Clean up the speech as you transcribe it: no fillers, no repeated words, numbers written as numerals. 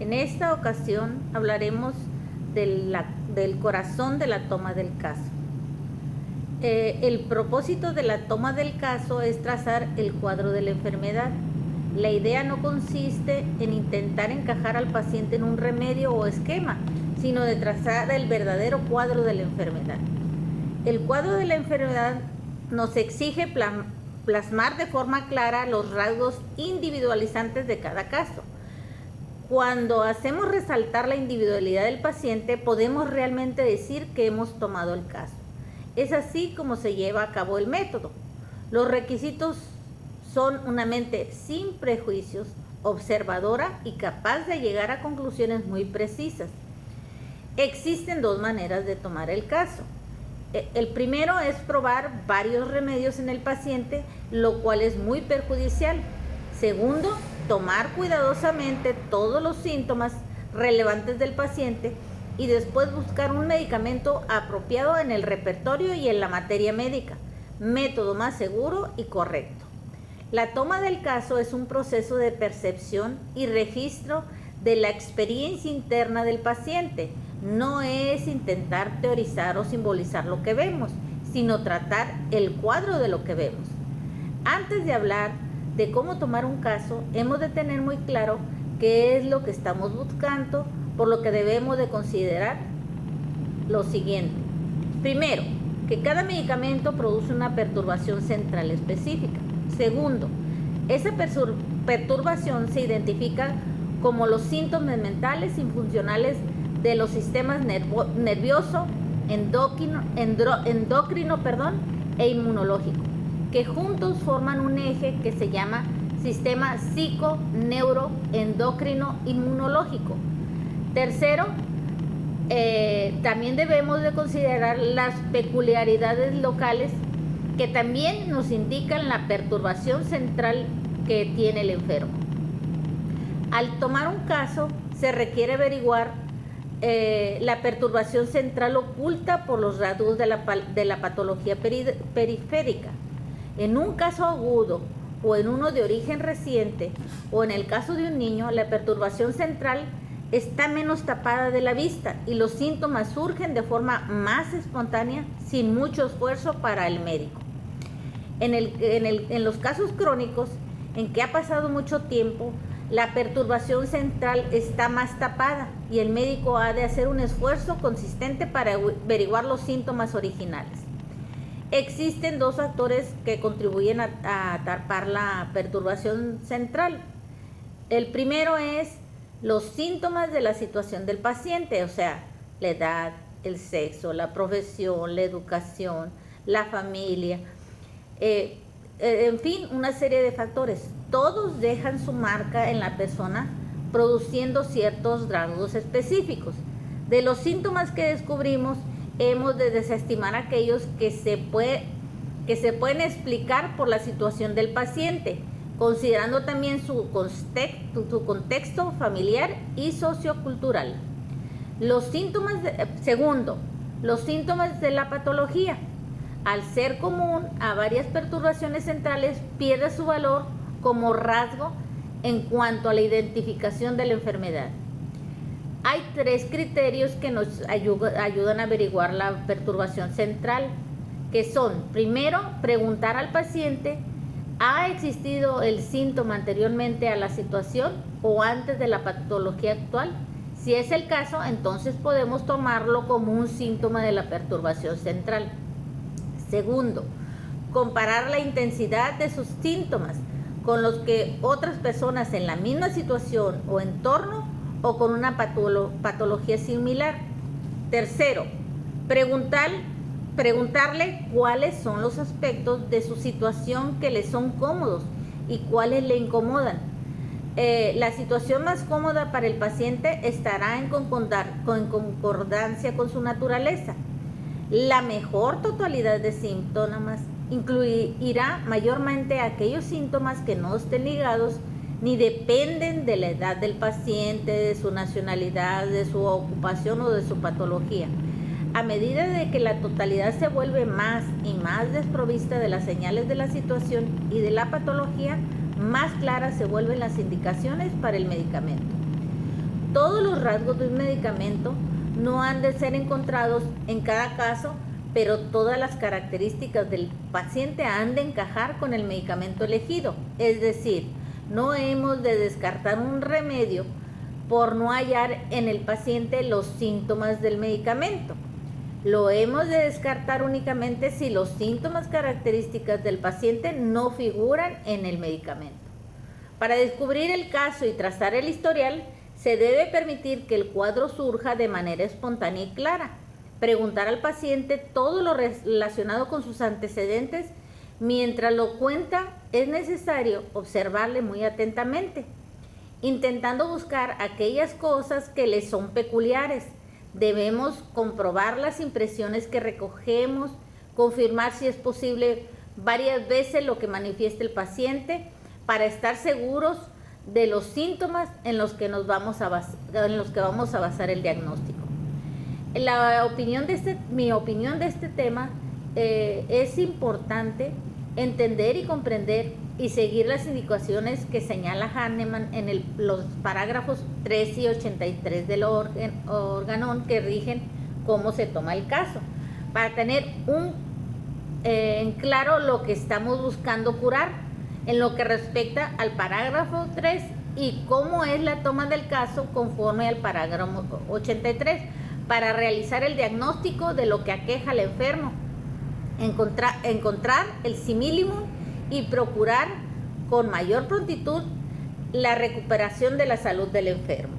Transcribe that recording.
En esta ocasión hablaremos del corazón de la toma del caso. El propósito de la toma del caso es trazar el cuadro de la enfermedad. La idea no consiste en intentar encajar al paciente en un remedio o esquema, sino de trazar el verdadero cuadro de la enfermedad. El cuadro de la enfermedad nos exige plasmar de forma clara los rasgos individualizantes de cada caso. Cuando hacemos resaltar la individualidad del paciente, podemos realmente decir que hemos tomado el caso. Es así como se lleva a cabo el método. Los requisitos son una mente sin prejuicios, observadora y capaz de llegar a conclusiones muy precisas. Existen dos maneras de tomar el caso. El primero es probar varios remedios en el paciente, lo cual es muy perjudicial. Segundo, tomar cuidadosamente todos los síntomas relevantes del paciente y después buscar un medicamento apropiado en el repertorio y en la materia médica, método más seguro y correcto. La toma del caso es un proceso de percepción y registro de la experiencia interna del paciente. No es intentar teorizar o simbolizar lo que vemos, sino tratar el cuadro de lo que vemos. Antes de hablar de cómo tomar un caso, hemos de tener muy claro qué es lo que estamos buscando, por lo que debemos de considerar lo siguiente. Primero, que cada medicamento produce una perturbación central específica. Segundo, esa perturbación se identifica como los síntomas mentales infuncionales de los sistemas nervioso, endocrino e inmunológico, que juntos forman un eje que se llama sistema psico-neuro-endocrino-inmunológico. Tercero, también debemos de considerar las peculiaridades locales que también nos indican la perturbación central que tiene el enfermo. Al tomar un caso, se requiere averiguar la perturbación central oculta por los rasgos de la patología periférica. En un caso agudo o en uno de origen reciente o en el caso de un niño, la perturbación central está menos tapada de la vista y los síntomas surgen de forma más espontánea sin mucho esfuerzo para el médico. En los casos crónicos en que ha pasado mucho tiempo, la perturbación central está más tapada y el médico ha de hacer un esfuerzo consistente para averiguar los síntomas originales. Existen dos factores que contribuyen a tapar la perturbación central. El primero es los síntomas de la situación del paciente, o sea, la edad, el sexo, la profesión, la educación, la familia, en fin, una serie de factores. Todos dejan su marca en la persona, produciendo ciertos rasgos específicos. De los síntomas que descubrimos, hemos de desestimar aquellos que se pueden explicar por la situación del paciente, considerando también su contexto familiar y sociocultural. Segundo, los síntomas de la patología. Al ser común a varias perturbaciones centrales, pierde su valor como rasgo en cuanto a la identificación de la enfermedad. Hay tres criterios que nos ayudan a averiguar la perturbación central, que son, primero, preguntar al paciente: ¿ha existido el síntoma anteriormente a la situación o antes de la patología actual? Si es el caso, entonces podemos tomarlo como un síntoma de la perturbación central. Segundo, comparar la intensidad de sus síntomas con los que otras personas en la misma situación o entorno o con una patología similar. Tercero, preguntarle cuáles son los aspectos de su situación que le son cómodos y cuáles le incomodan. La situación más cómoda para el paciente estará en concordancia con su naturaleza. La mejor totalidad de síntomas incluirá mayormente aquellos síntomas que no estén ligados ni dependen de la edad del paciente, de su nacionalidad, de su ocupación o de su patología. A medida de que la totalidad se vuelve más y más desprovista de las señales de la situación y de la patología, más claras se vuelven las indicaciones para el medicamento. todos los rasgos de un medicamento no han de ser encontrados en cada caso, pero todas las características del paciente han de encajar con el medicamento elegido. Es decir, no hemos de descartar un remedio por no hallar en el paciente los síntomas del medicamento. Lo hemos de descartar únicamente si los síntomas características del paciente no figuran en el medicamento. Para descubrir el caso y trazar el historial, se debe permitir que el cuadro surja de manera espontánea y clara. Preguntar al paciente todo lo relacionado con sus antecedentes. Mientras lo cuenta, es necesario observarle muy atentamente, intentando buscar aquellas cosas que le son peculiares. Debemos comprobar las impresiones que recogemos, confirmar si es posible varias veces lo que manifiesta el paciente para estar seguros de los síntomas en los que vamos a basar el diagnóstico. Mi opinión de este tema es importante entender y comprender y seguir las indicaciones que señala Hahnemann en los parágrafos 3 y 83 del Organon, que rigen cómo se toma el caso, para tener en claro lo que estamos buscando curar en lo que respecta al parágrafo 3 y cómo es la toma del caso conforme al parágrafo 83, para realizar el diagnóstico de lo que aqueja al enfermo, encontrar el simílimum y procurar con mayor prontitud la recuperación de la salud del enfermo.